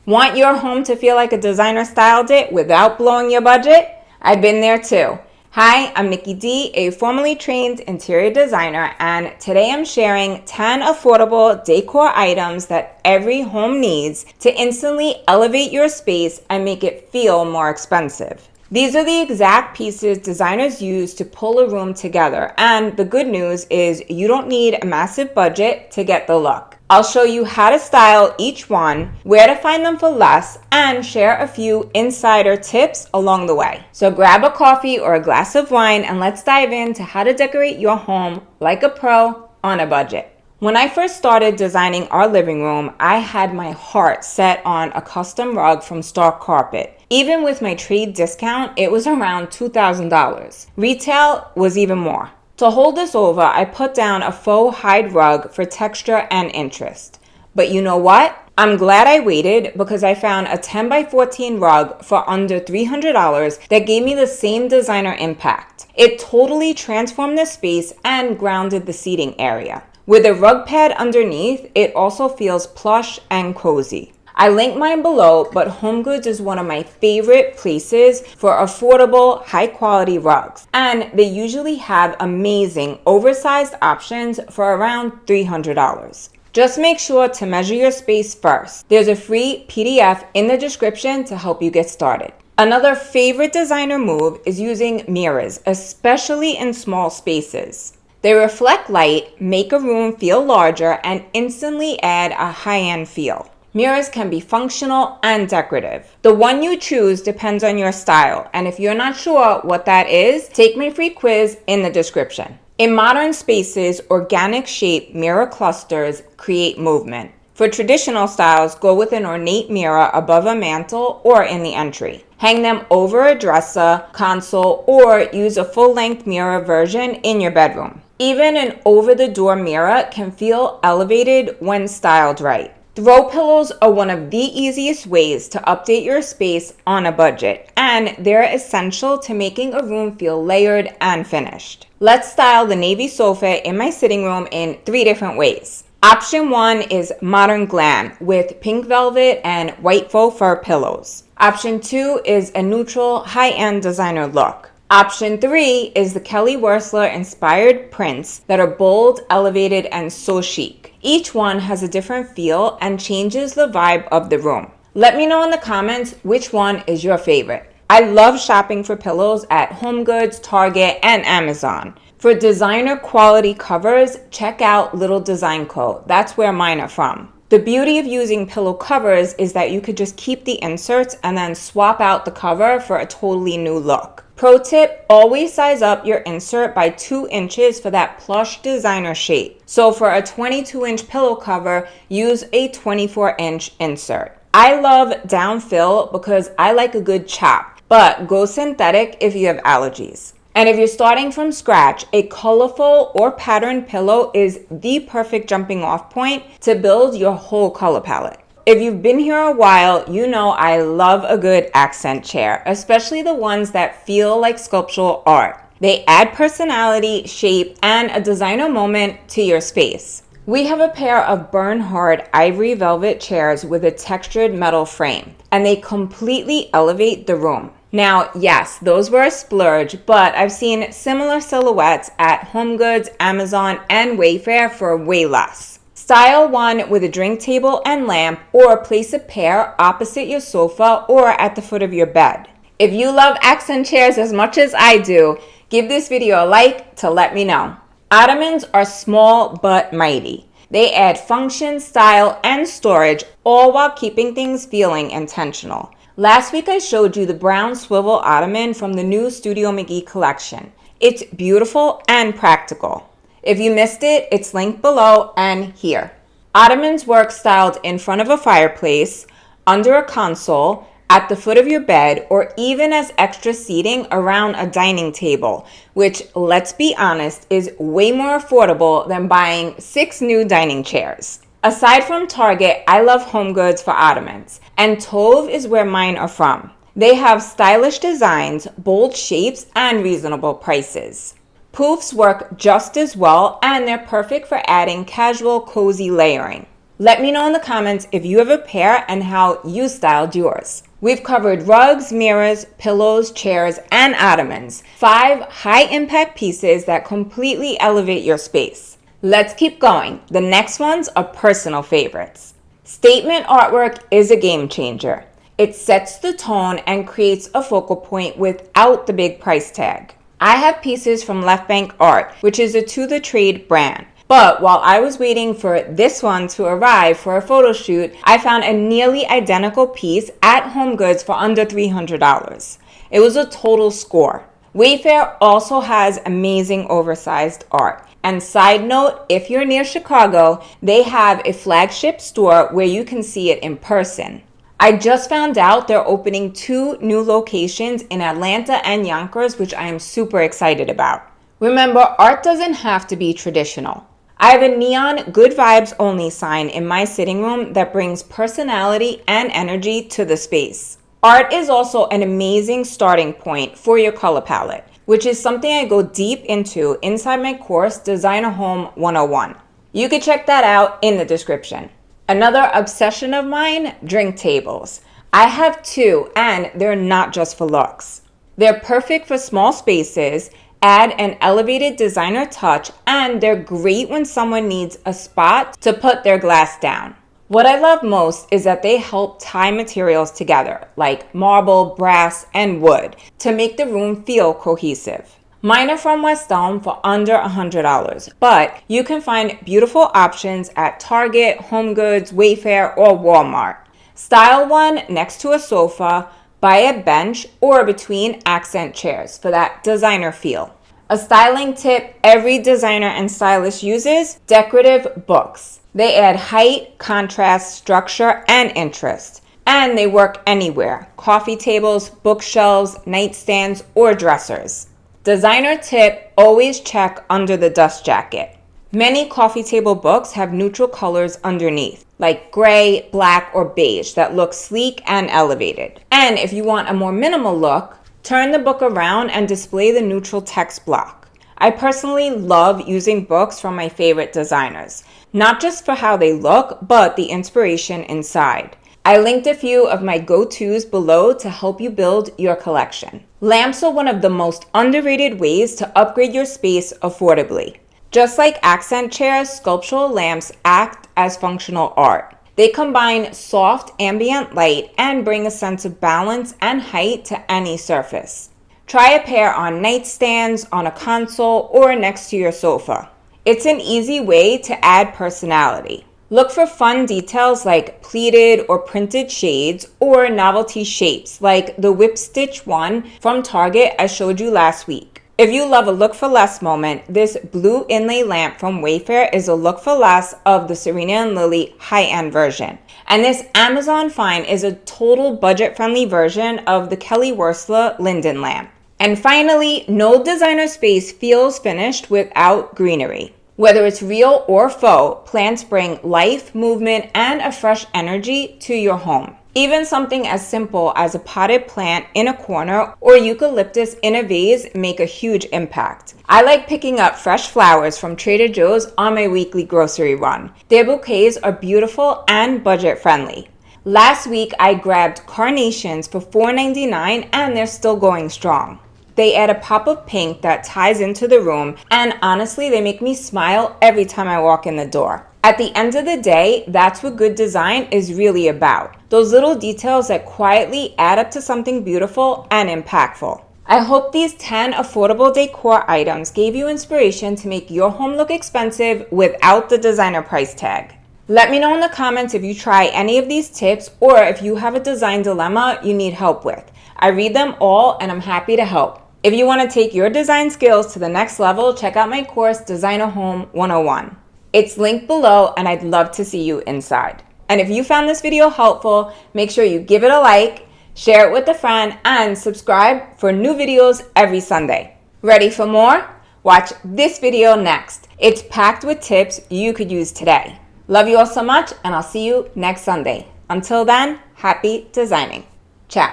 Want your home to feel like a designer styled it without blowing your budget? I've been there too. Hi, I'm Nikki D, a formally trained interior designer, and today I'm sharing 10 affordable decor items that every home needs to instantly elevate your space and make it feel more expensive. These are the exact pieces designers use to pull a room together, and the good news is you don't need a massive budget to get the look. I'll show you how to style each one, where to find them for less, and share a few insider tips along the way. So grab a coffee or a glass of wine and let's dive into how to decorate your home like a pro on a budget. When I first started designing our living room, I had my heart set on a custom rug from Stark Carpet. Even with my trade discount, it was around $2,000. Retail was even more. To hold this over, I put down a faux hide rug for texture and interest. But you know what? I'm glad I waited because I found a 10 by 14 rug for under $300 that gave me the same designer impact. It totally transformed the space and grounded the seating area. With a rug pad underneath, it also feels plush and cozy. I link mine below, but HomeGoods is one of my favorite places for affordable, high-quality rugs. And they usually have amazing, oversized options for around $300. Just make sure to measure your space first. There's a free PDF in the description to help you get started. Another favorite designer move is using mirrors, especially in small spaces. They reflect light, make a room feel larger, and instantly add a high-end feel. Mirrors can be functional and decorative. The one you choose depends on your style, and if you're not sure what that is, take my free quiz in the description. In modern spaces, organic shaped mirror clusters create movement. For traditional styles, go with an ornate mirror above a mantle or in the entry. Hang them over a dresser, console, or use a full-length mirror version in your bedroom. Even an over-the-door mirror can feel elevated when styled right. Throw pillows are one of the easiest ways to update your space on a budget, and they're essential to making a room feel layered and finished. Let's style the navy sofa in my sitting room in 3 different ways. Option 1 is modern glam with pink velvet and white faux fur pillows. Option 2 is a neutral high-end designer look. Option 3 is the Kelly Wearstler inspired prints that are bold, elevated, and so chic. Each one has a different feel and changes the vibe of the room. Let me know in the comments which one is your favorite. I love shopping for pillows at HomeGoods, Target, and Amazon. For designer quality covers, check out Little Design Co. That's where mine are from. The beauty of using pillow covers is that you could just keep the inserts and then swap out the cover for a totally new look. Pro tip, always size up your insert by 2 inches for that plush designer shape. So for a 22-inch pillow cover, use a 24-inch insert. I love down fill because I like a good chop, but go synthetic if you have allergies. And if you're starting from scratch, a colorful or patterned pillow is the perfect jumping off point to build your whole color palette. If you've been here a while, you know I love a good accent chair, especially the ones that feel like sculptural art. They add personality, shape, and a designer moment to your space. We have a pair of burn-hard ivory velvet chairs with a textured metal frame, and they completely elevate the room. Now, yes, those were a splurge, but I've seen similar silhouettes at HomeGoods, Amazon, and Wayfair for way less. Style one with a drink table and lamp, or place a pair opposite your sofa or at the foot of your bed. If you love accent chairs as much as I do, give this video a like to let me know. Ottomans are small but mighty. They add function, style, and storage, all while keeping things feeling intentional. Last week I showed you the brown swivel ottoman from the new Studio McGee collection. It's beautiful and practical. If you missed it, it's linked below and here. Ottomans work styled in front of a fireplace, under a console, at the foot of your bed, or even as extra seating around a dining table, which, let's be honest, is way more affordable than buying 6 new dining chairs. Aside from Target, I love HomeGoods for ottomans, and Tove is where mine are from. They have stylish designs, bold shapes, and reasonable prices. Poofs work just as well, and they're perfect for adding casual, cozy layering. Let me know in the comments if you have a pair and how you styled yours. We've covered rugs, mirrors, pillows, chairs, and ottomans. 5 high-impact pieces that completely elevate your space. Let's keep going. The next ones are personal favorites. Statement artwork is a game changer. It sets the tone and creates a focal point without the big price tag. I have pieces from Left Bank Art, which is a to-the-trade brand. But while I was waiting for this one to arrive for a photo shoot, I found a nearly identical piece at HomeGoods for under $300. It was a total score. Wayfair also has amazing oversized art. And side note, if you're near Chicago, they have a flagship store where you can see it in person. I just found out they're opening 2 new locations in Atlanta and Yonkers, which I am super excited about. Remember, art doesn't have to be traditional. I have a neon good vibes only sign in my sitting room that brings personality and energy to the space. Art is also an amazing starting point for your color palette, which is something I go deep into inside my course, Designer Home 101. You can check that out in the description. Another obsession of mine, drink tables. I have 2, and they're not just for looks. They're perfect for small spaces, add an elevated designer touch, and they're great when someone needs a spot to put their glass down. What I love most is that they help tie materials together, like marble, brass, and wood, to make the room feel cohesive. Mine are from West Elm for under $100, but you can find beautiful options at Target, HomeGoods, Wayfair, or Walmart. Style one next to a sofa, by a bench, or between accent chairs for that designer feel. A styling tip every designer and stylist uses: decorative books. They add height, contrast, structure, and interest. And they work anywhere: coffee tables, bookshelves, nightstands, or dressers. Designer tip: always check under the dust jacket. Many coffee table books have neutral colors underneath, like gray, black, or beige, that look sleek and elevated. And if you want a more minimal look, turn the book around and display the neutral text block. I personally love using books from my favorite designers, not just for how they look, but the inspiration inside. I linked a few of my go-tos below to help you build your collection. Lamps are one of the most underrated ways to upgrade your space affordably. Just like accent chairs, sculptural lamps act as functional art. They combine soft ambient light and bring a sense of balance and height to any surface. Try a pair on nightstands, on a console, or next to your sofa. It's an easy way to add personality. Look for fun details like pleated or printed shades, or novelty shapes like the whip stitch one from Target I showed you last week. If you love a look for less moment, this blue inlay lamp from Wayfair is a look for less of the Serena and Lily high-end version. And this Amazon find is a total budget-friendly version of the Kelly Wearstler Linden lamp. And finally, no designer space feels finished without greenery. Whether it's real or faux, plants bring life, movement, and a fresh energy to your home. Even something as simple as a potted plant in a corner or eucalyptus in a vase make a huge impact. I like picking up fresh flowers from Trader Joe's on my weekly grocery run. Their bouquets are beautiful and budget friendly. Last week I grabbed carnations for $4.99 and they're still going strong. They add a pop of pink that ties into the room, and honestly, they make me smile every time I walk in the door. At the end of the day, that's what good design is really about. Those little details that quietly add up to something beautiful and impactful. I hope these 10 affordable decor items gave you inspiration to make your home look expensive without the designer price tag. Let me know in the comments if you try any of these tips or if you have a design dilemma you need help with. I read them all and I'm happy to help. If you want to take your design skills to the next level, check out my course, Designer Home 101. It's linked below and I'd love to see you inside. And if you found this video helpful, make sure you give it a like, share it with a friend, and subscribe for new videos every Sunday. Ready for more? Watch this video next. It's packed with tips you could use today. Love you all so much, and I'll see you next Sunday. Until then, happy designing. Ciao.